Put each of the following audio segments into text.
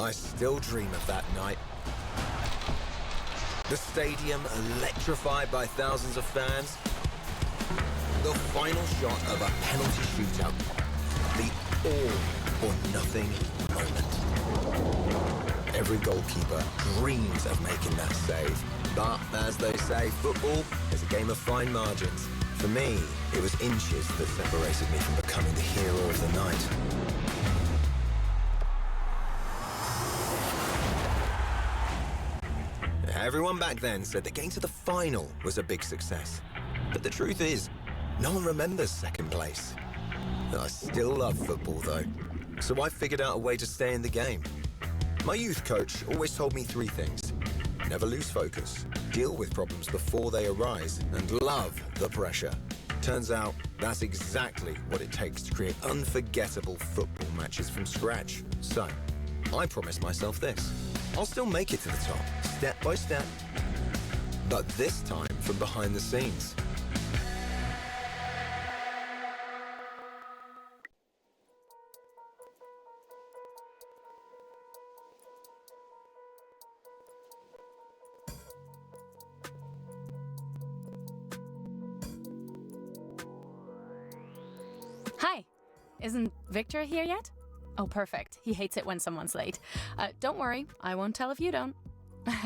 I still dream of that night. The stadium electrified by thousands of fans. The final shot of a penalty shootout. The all-or-nothing moment. Every goalkeeper dreams of making that save. But, as they say, football is a game of fine margins. For me, it was inches that separated me from becoming the hero of the night. Everyone back then said that getting to the final was a big success. But the truth is, no one remembers second place. I still love football though, so I figured out a way to stay in the game. My youth coach always told me 3 things. Never lose focus, deal with problems before they arise, and love the pressure. Turns out, that's exactly what it takes to create unforgettable football matches from scratch. So, I promised myself this. I'll still make it to the top, step by step, but this time from behind the scenes. Hi, isn't Victor here yet? Oh, perfect. He hates it when someone's late. Don't worry, I won't tell if you don't.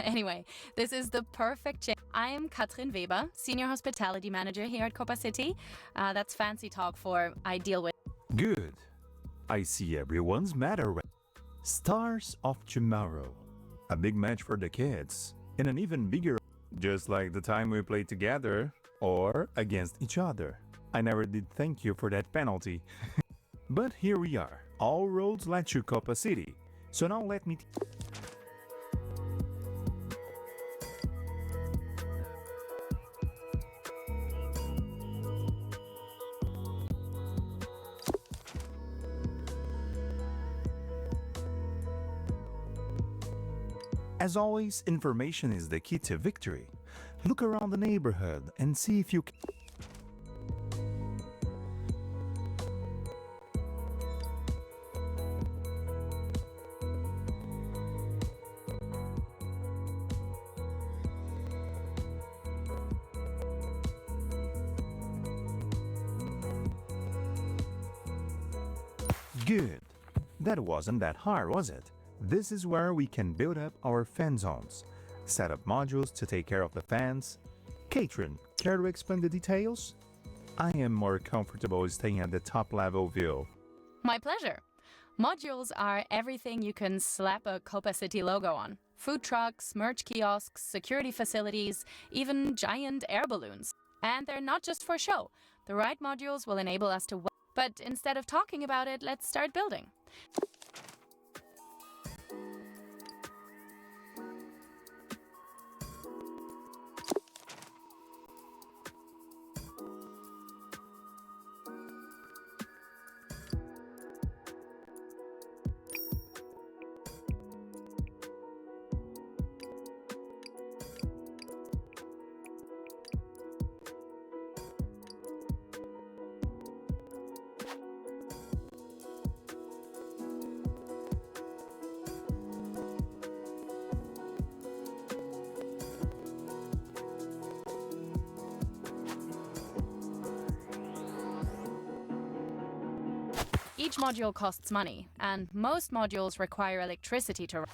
Anyway, this is the perfect I am Katrin Weber, Senior Hospitality Manager here at Copa City. That's fancy talk for I deal with... Good. I see everyone's matter. Stars of Tomorrow. A big match for the kids. And an even bigger... Just like the time we played together or against each other. I never did thank you for that penalty. But here we are. All roads lead to Copa City. So now let me... As always, information is the key to victory. Look around the neighborhood and see if you can... Good. That wasn't that hard, was it? This is where we can build up our fan zones, set up modules to take care of the fans. Katrin, care to explain the details? I am more comfortable staying at the top level view. My pleasure. Modules are everything you can slap a Copa City logo on. Food trucks, merch kiosks, security facilities, even giant air balloons. And they're not just for show. The right modules will enable us to... But instead of talking about it, let's start building. Each module costs money, and most modules require electricity to run.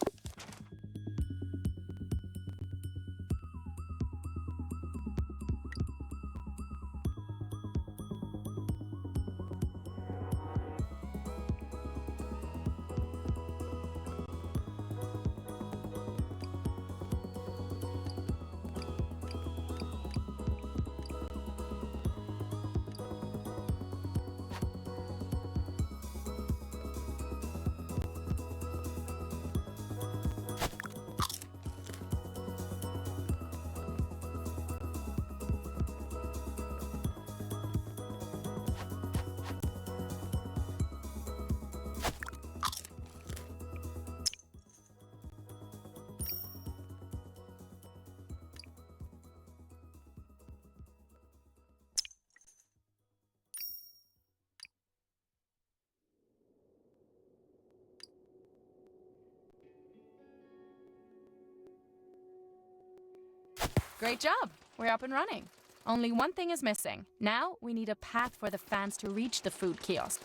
Great job! We're up and running. Only one thing is missing. Now we need a path for the fans to reach the food kiosk.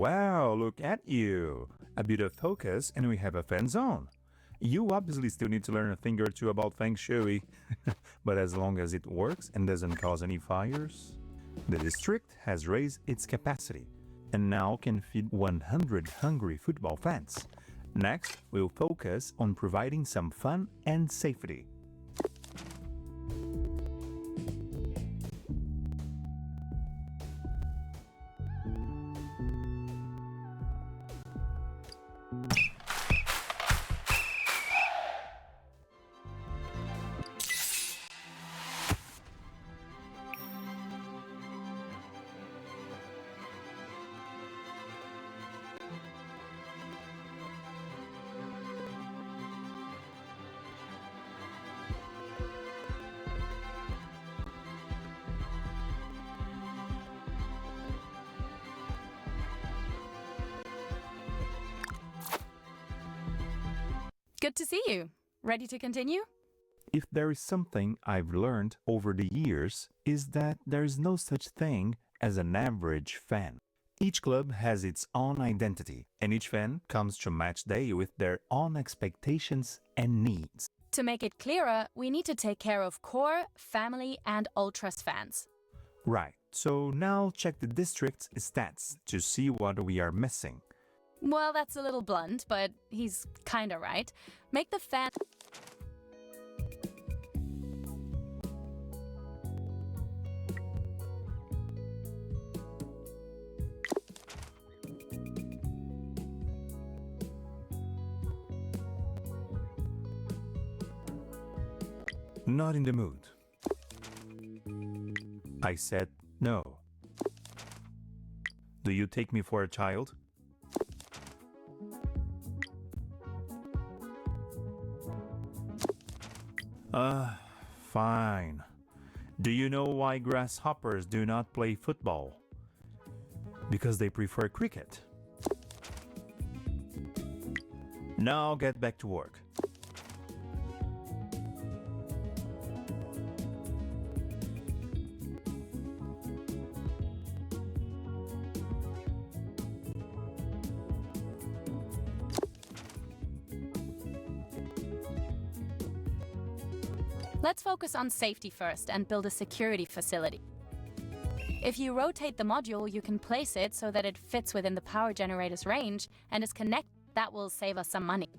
Wow, look at you. A bit of focus and we have a fan zone. You obviously still need to learn a thing or two about Feng Shui, but as long as it works and doesn't cause any fires. The district has raised its capacity and now can feed 100 hungry football fans. Next, we'll focus on providing some fun and safety. Good to see you. Ready to continue? If there is something I've learned over the years is that there is no such thing as an average fan. Each club has its own identity, and each fan comes to match day with their own expectations and needs. To make it clearer, we need to take care of core, family, and ultras fans. Right, so now check the district's stats to see what we are missing. Well, that's a little blunt, but he's kinda right. Make the fan... Not in the mood. I said no. Do you take me for a child? Fine. Do you know why grasshoppers do not play football? Because they prefer cricket. Now get back to work. Let's focus on safety first and build a security facility. If you rotate the module, you can place it so that it fits within the power generator's range and is connected. That will save us some money.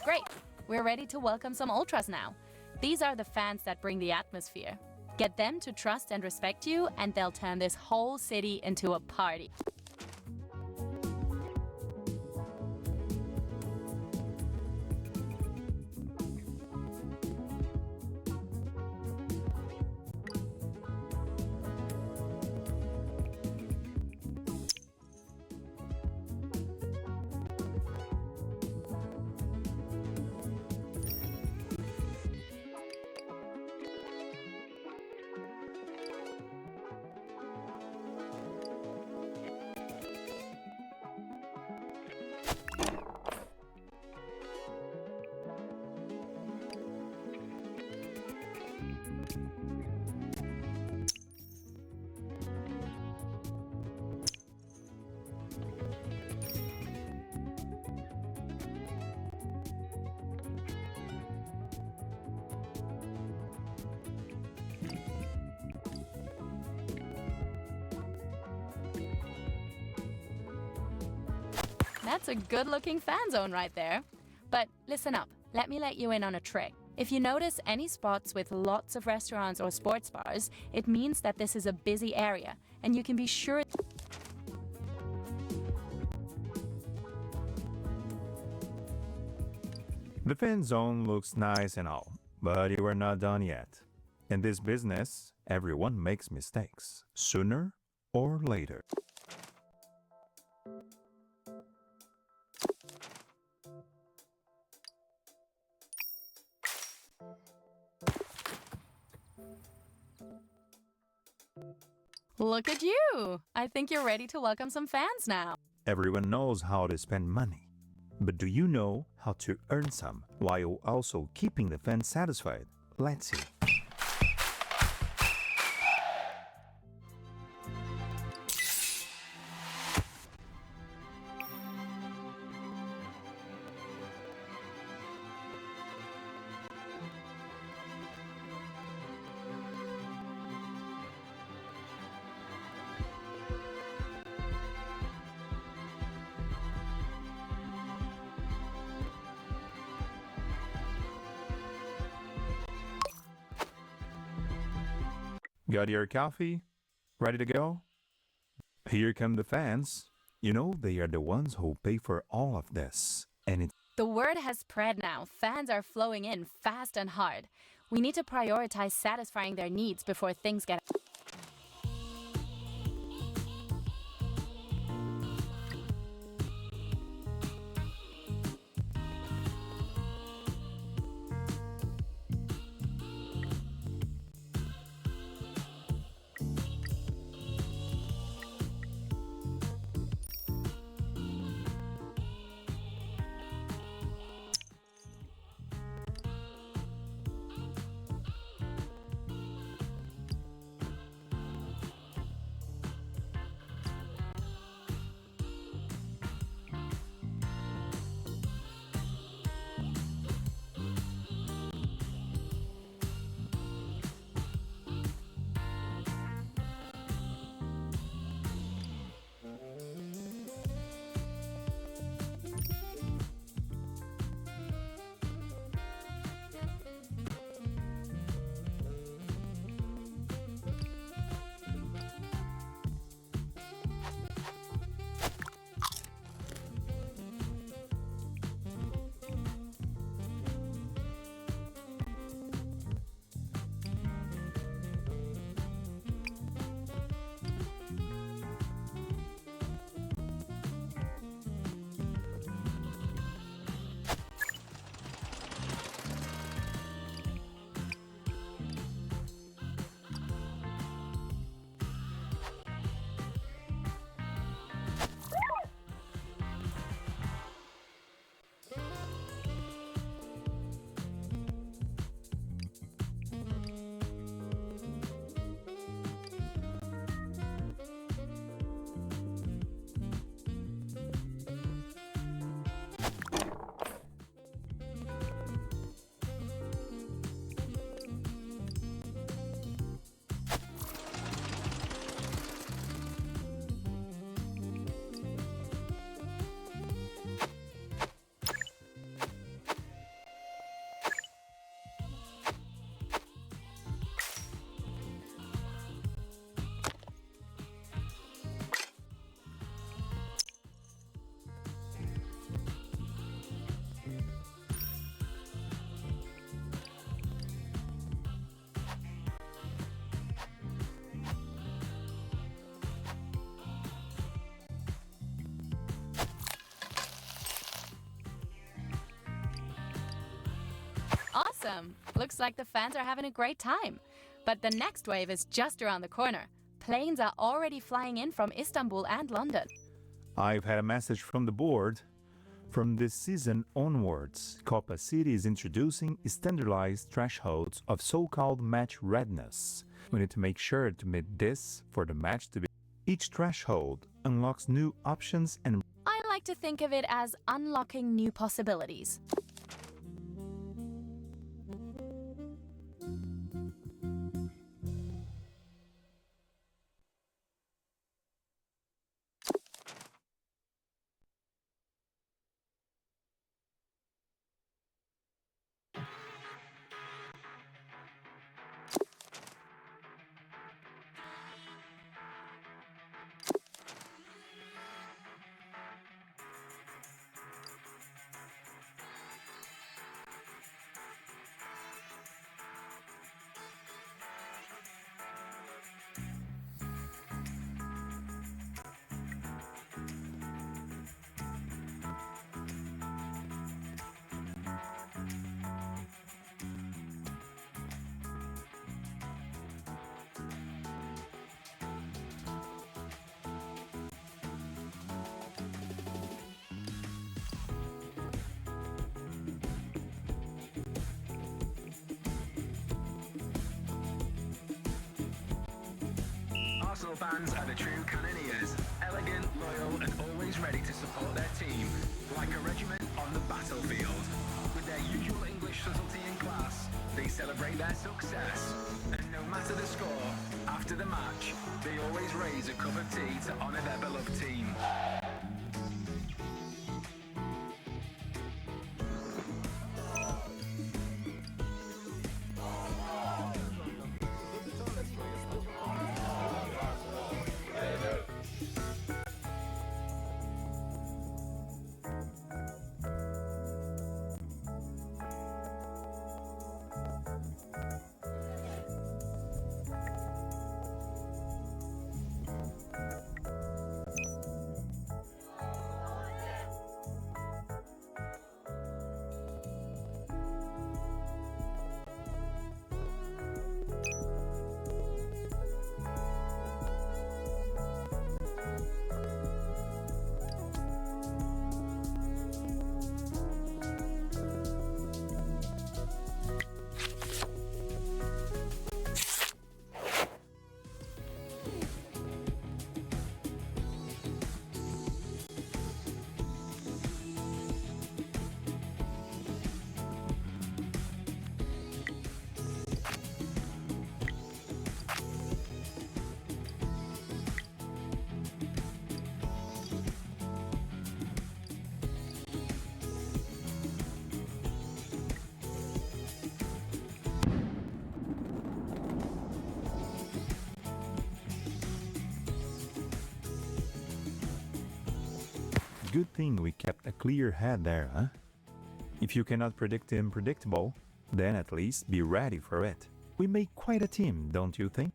Great! We're ready to welcome some ultras now. These are the fans that bring the atmosphere. Get them to trust and respect you, and they'll turn this whole city into a party. That's a good-looking fan zone right there. But listen up, let me let you in on a trick. If you notice any spots with lots of restaurants or sports bars, it means that this is a busy area, and you can be sure. The fan zone looks nice and all, but you are not done yet. In this business, everyone makes mistakes, sooner or later. Look at you! I think you're ready to welcome some fans now. Everyone knows how to spend money. But do you know how to earn some while also keeping the fans satisfied? Let's see. Got your coffee? Ready to go? Here come the fans. You know, they are the ones who pay for all of this. And it's The word has spread now. Fans are flowing in fast and hard. We need to prioritize satisfying their needs before things get. Awesome! Looks like the fans are having a great time. But the next wave is just around the corner. Planes are already flying in from Istanbul and London. I've had a message from the board. From this season onwards, Copa City is introducing standardized thresholds of so-called match readiness. We need to make sure to meet this for the match to be. Each threshold unlocks new options and I like to think of it as unlocking new possibilities. Battle fans are the true cannoneers, elegant, loyal and always ready to support their team, like a regiment on the battlefield. With their usual English subtlety and class, they celebrate their success. And no matter the score, after the match, they always raise a cup of tea to honour their beloved team. Good thing we kept a clear head there, huh? If you cannot predict the unpredictable, then at least be ready for it. We make quite a team, don't you think?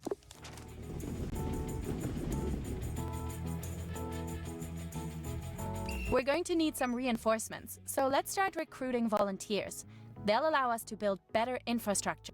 We're going to need some reinforcements, so let's start recruiting volunteers. They'll allow us to build better infrastructure.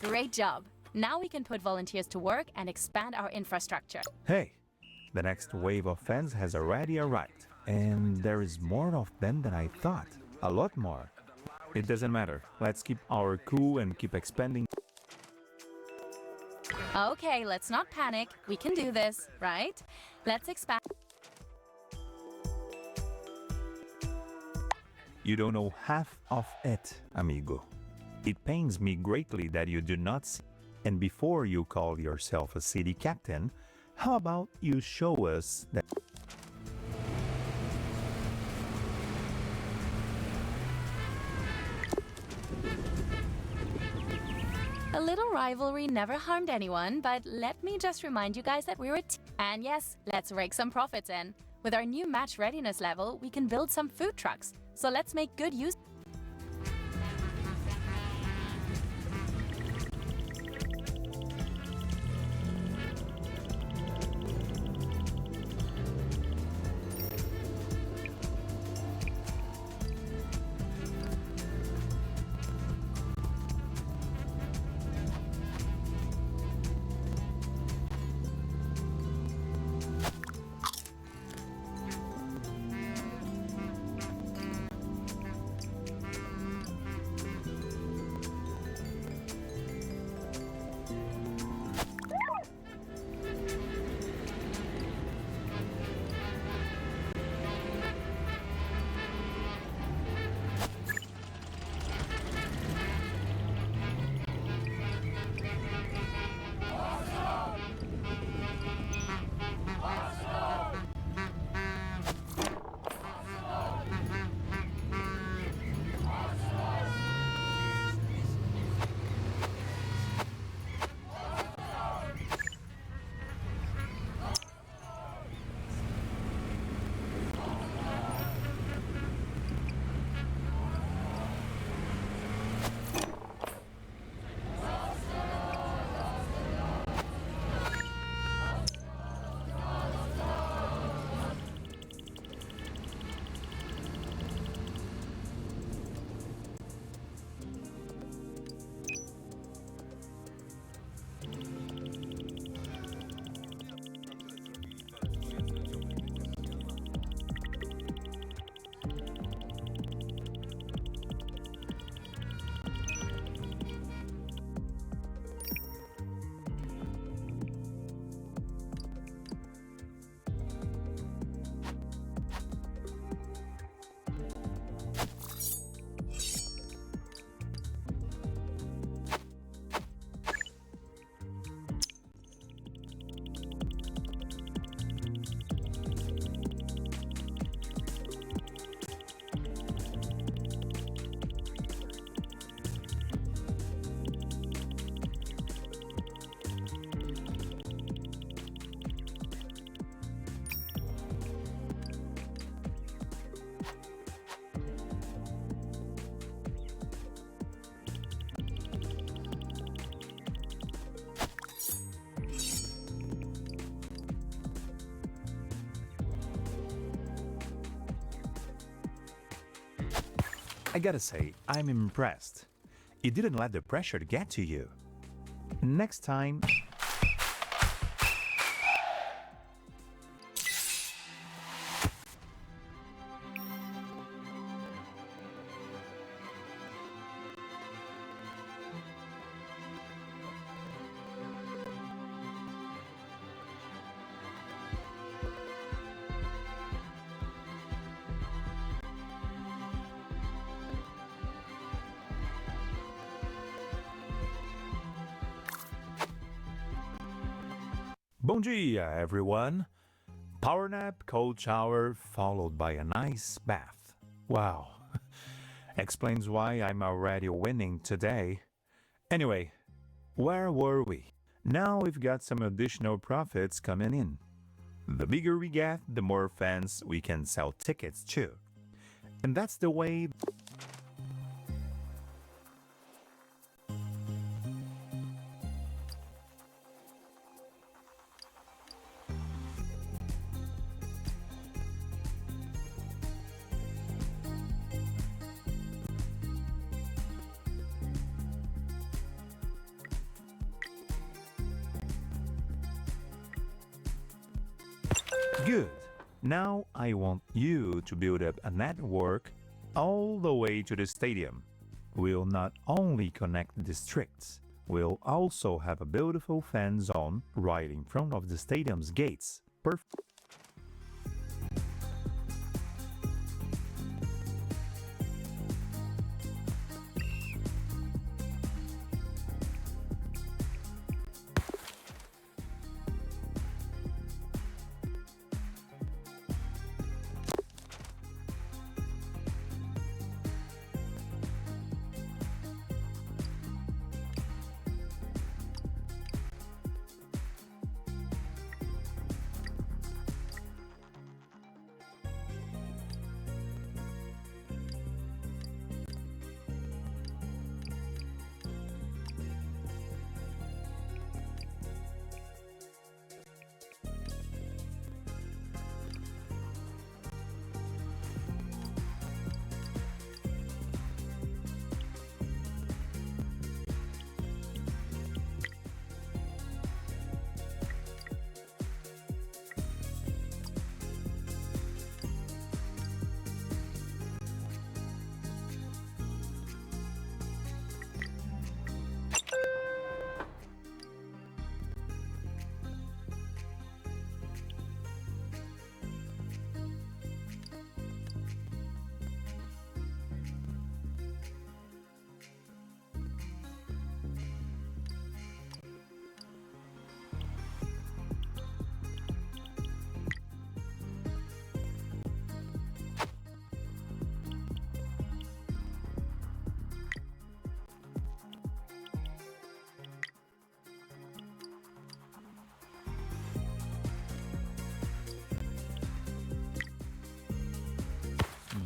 Great job! Now we can put volunteers to work and expand our infrastructure. Hey, the next wave of fans has already arrived, and there is more of them than I thought. A lot more. It doesn't matter. Let's keep our cool and keep expanding. Okay, let's not panic. We can do this, right? Let's expand. You don't know half of it, amigo. It pains me greatly that you do not see. And before you call yourself a city captain, how about you show us that? A little rivalry never harmed anyone, but let me just remind you guys that we're a team. And yes, let's rake some profits in. With our new match readiness level, we can build some food trucks. So let's make good use. I gotta say, I'm impressed. You didn't let the pressure get to you. Next time... Bom dia, everyone. Power nap, cold shower, followed by a nice bath. Wow. Explains why I'm already winning today. Anyway, where were we? Now we've got some additional profits coming in. The bigger we get, the more fans we can sell tickets to. And that's the way... Good. Now I want you to build up a network all the way to the stadium. We'll not only connect districts, we'll also have a beautiful fan zone right in front of the stadium's gates. Perfect.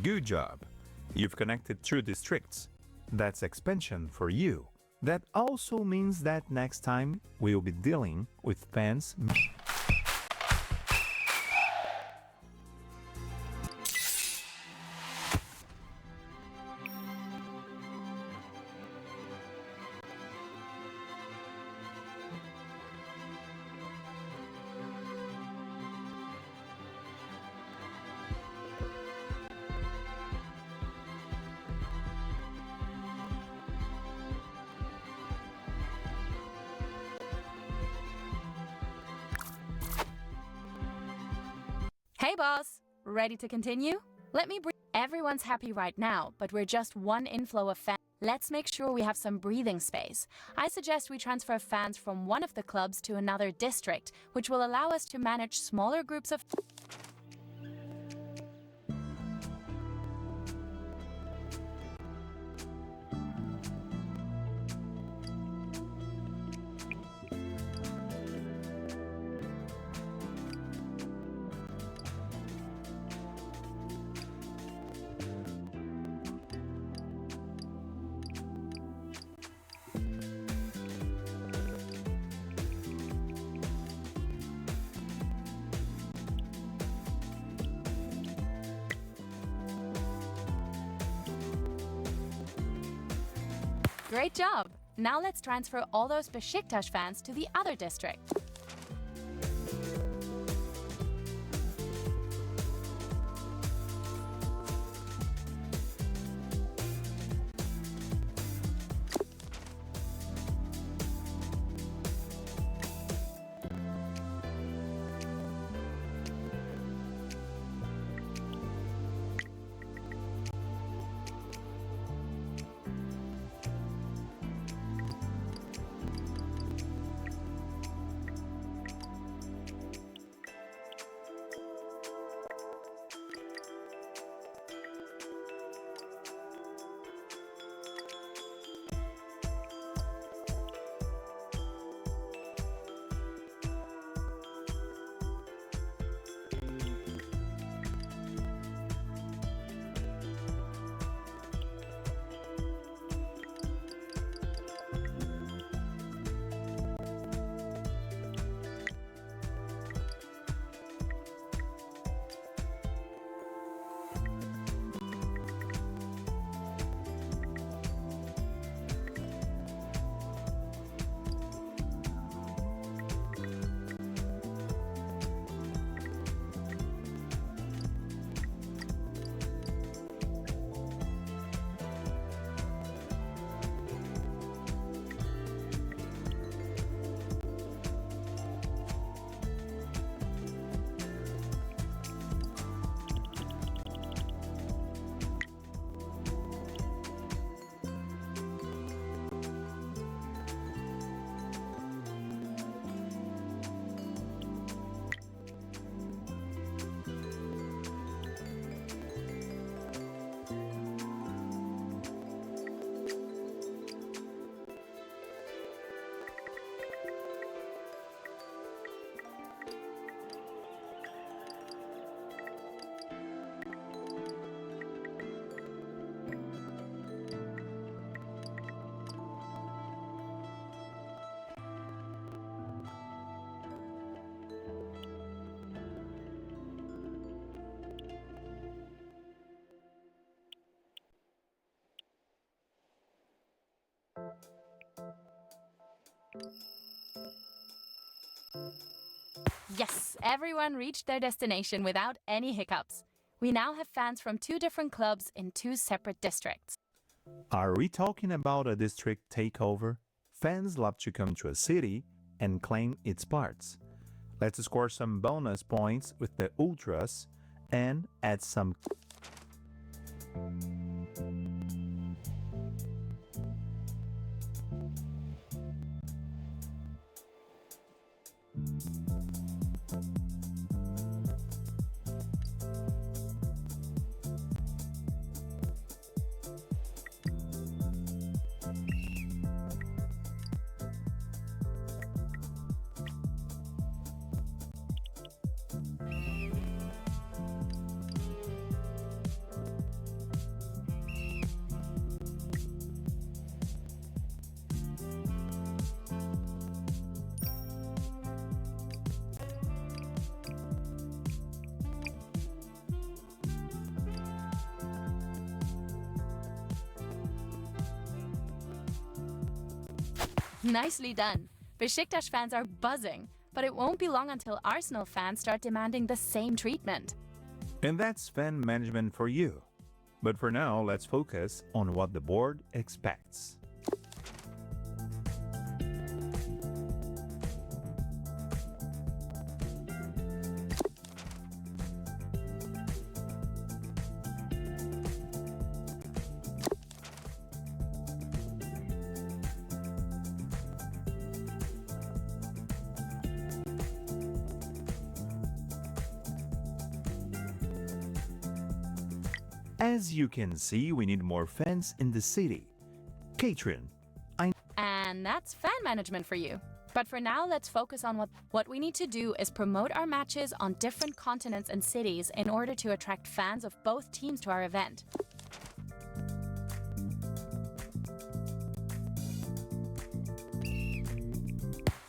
Good job. You've connected 2 districts. That's expansion for you. That also means that next time we'll be dealing with fans. Hey boss, ready to continue? Let me breathe. Everyone's happy right now, but we're just one inflow of fans. Let's make sure we have some breathing space. I suggest we transfer fans from one of the clubs to another district, which will allow us to manage smaller groups of... Great job! Now let's transfer all those Besiktas fans to the other district. Yes, everyone reached their destination without any hiccups. We now have fans from 2 different clubs in 2 separate districts. Are we talking about a district takeover? Fans love to come to a city and claim its parts. Let's score some bonus points with the ultras and add some. Nicely done. Besiktas fans are buzzing, but it won't be long until Arsenal fans start demanding the same treatment. And that's fan management for you. But for now, let's focus on what the board expects. As you can see, we need more fans in the city. Katrin, And that's fan management for you. But for now, let's focus on what we need to do is promote our matches on different continents and cities in order to attract fans of both teams to our event.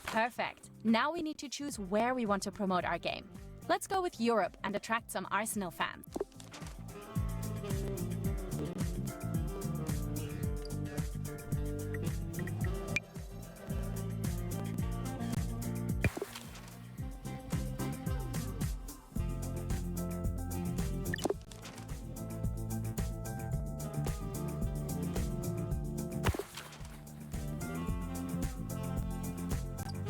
Perfect. Now we need to choose where we want to promote our game. Let's go with Europe and attract some Arsenal fans.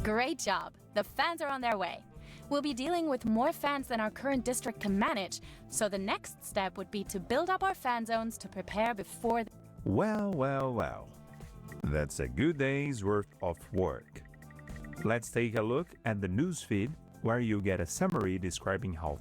Great job! The fans are on their way. We'll be dealing with more fans than our current district can manage, so the next step would be to build up our fan zones to prepare before. Well. That's a good day's worth of work. Let's take a look at the newsfeed where you get a summary describing how.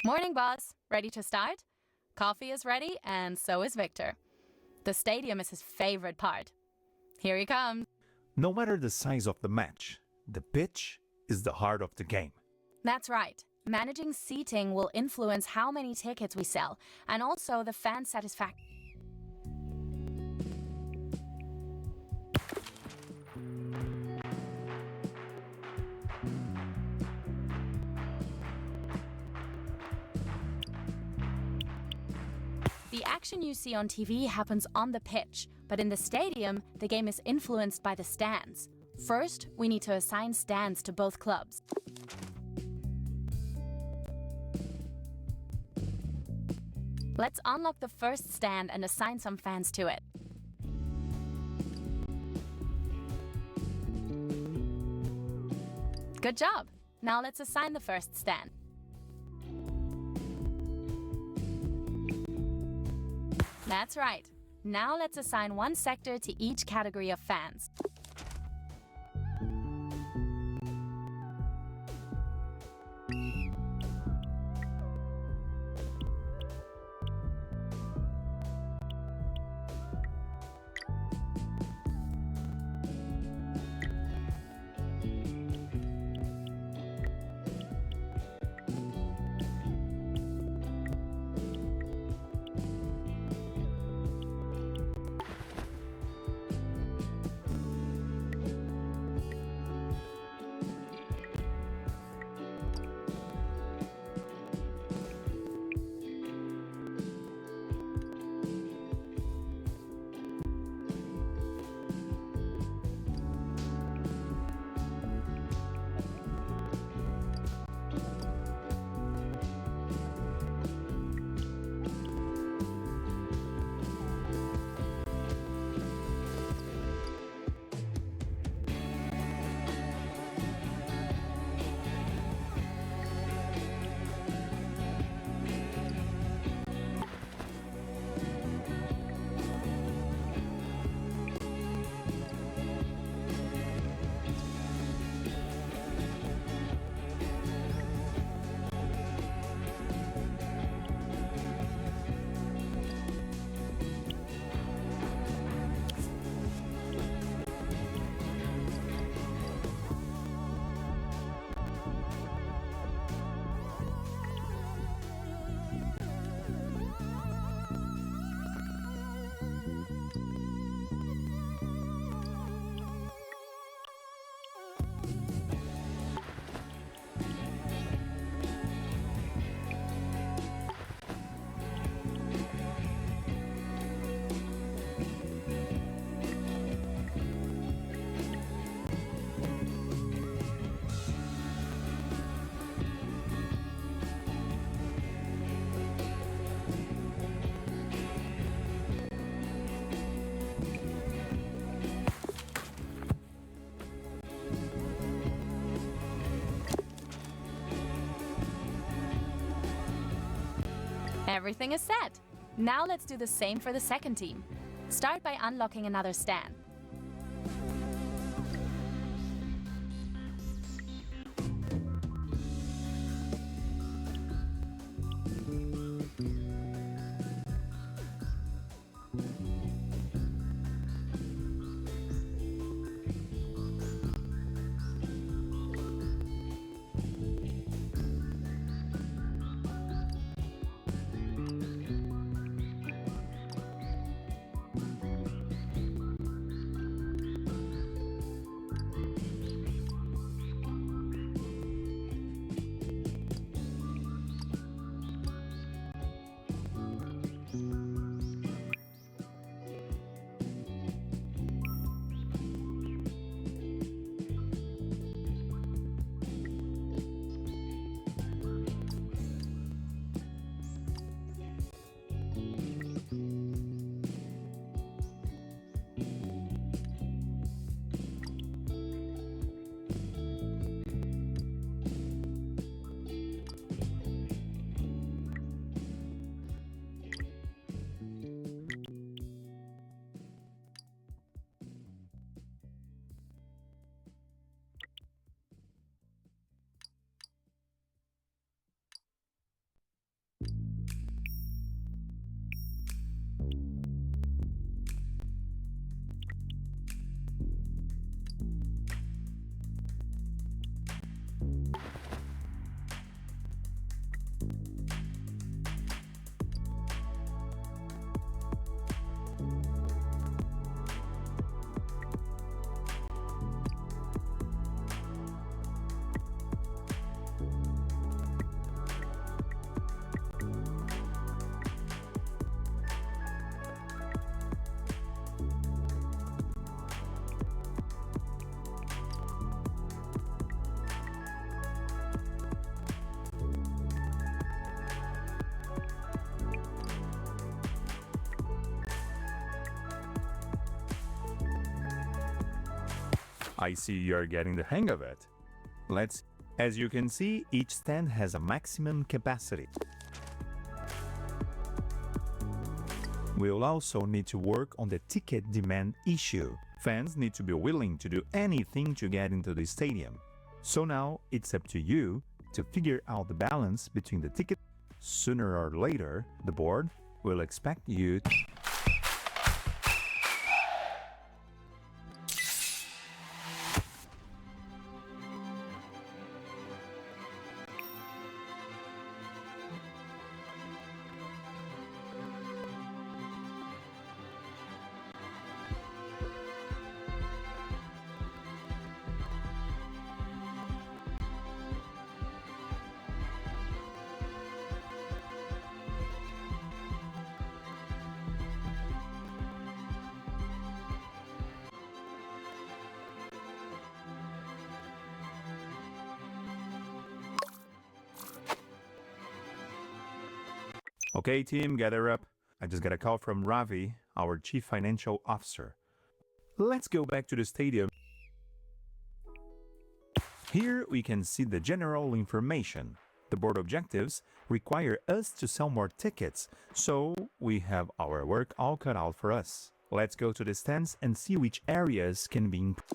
Morning, boss. Ready to start? Coffee is ready, and so is Victor. The stadium is his favorite part. Here he comes. No matter the size of the match, the pitch is the heart of the game. That's right. Managing seating will influence how many tickets we sell, and also the fan satisfaction. The action you see on TV happens on the pitch, but in the stadium, the game is influenced by the stands. First, we need to assign stands to both clubs. Let's unlock the first stand and assign some fans to it. Good job! Now let's assign the first stand. That's right. Now let's assign one sector to each category of fans. Everything is set. Now let's do the same for the second team. Start by unlocking another stand. I see you're getting the hang of it. Let's As you can see, each stand has a maximum capacity. We'll also need to work on the ticket demand issue. Fans need to be willing to do anything to get into the stadium. So now it's up to you to figure out the balance between the ticket. Sooner or later, the board will expect you to... Okay, team, gather up. I just got a call from Ravi, our Chief Financial Officer. Let's go back to the stadium. Here we can see the general information. The board objectives require us to sell more tickets, so we have our work all cut out for us. Let's go to the stands and see which areas can be improved.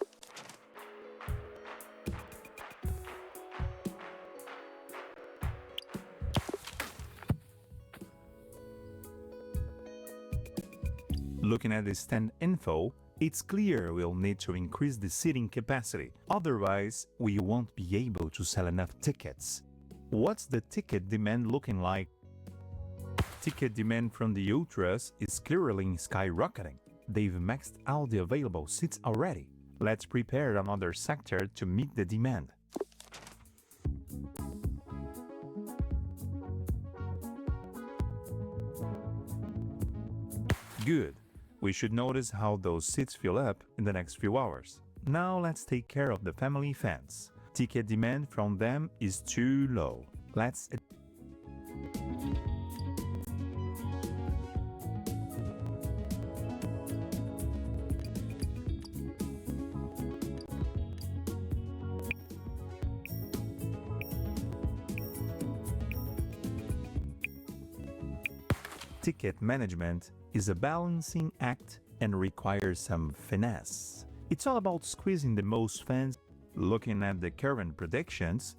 Looking at the stand info, it's clear we'll need to increase the seating capacity. Otherwise, we won't be able to sell enough tickets. What's the ticket demand looking like? Ticket demand from the Ultras is clearly skyrocketing. They've maxed out the available seats already. Let's prepare another sector to meet the demand. Good. We should notice how those seats fill up in the next few hours. Now let's take care of the family fans. Ticket demand from them is too low. Let's... Ticket management is a balancing act and requires some finesse. It's all about squeezing the most fans. Looking at the current predictions,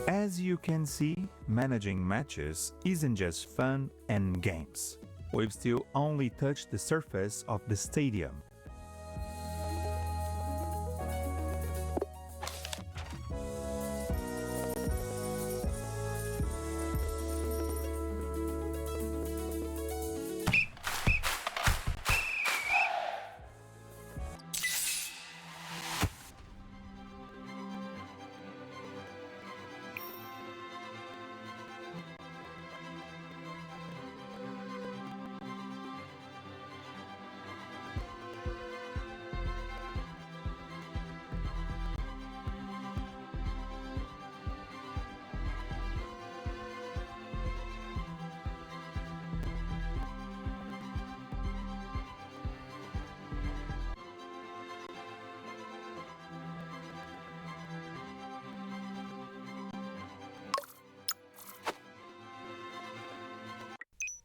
as you can see, managing matches isn't just fun and games. We've still only touched the surface of the stadium.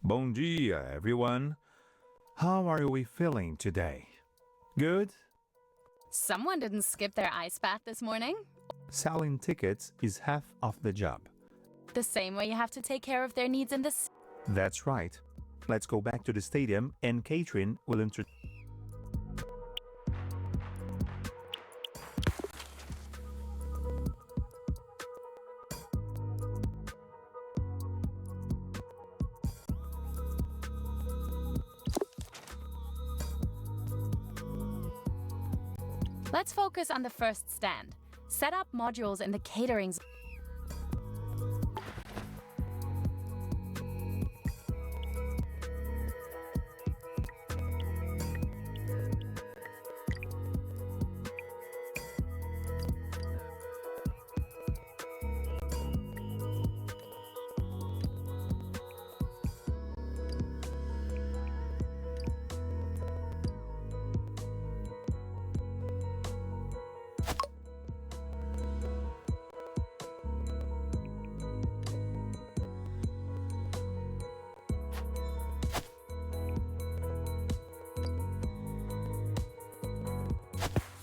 Bom dia, everyone. How are we feeling today? Good? Someone didn't skip their ice bath this morning. Selling tickets is half of the job. The same way you have to take care of their needs in this. That's right. Let's go back to the stadium and Catherine will introduce... Let's focus on the first stand. Set up modules in the catering zone.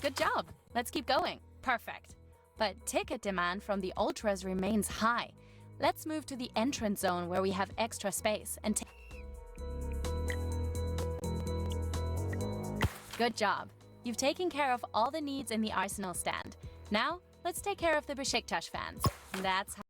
Good job. Let's keep going. Perfect. But ticket demand from the ultras remains high. Let's move to the entrance zone where we have extra space and Good job. You've taken care of all the needs in the Arsenal stand. Now, let's take care of the Besiktas fans. That's how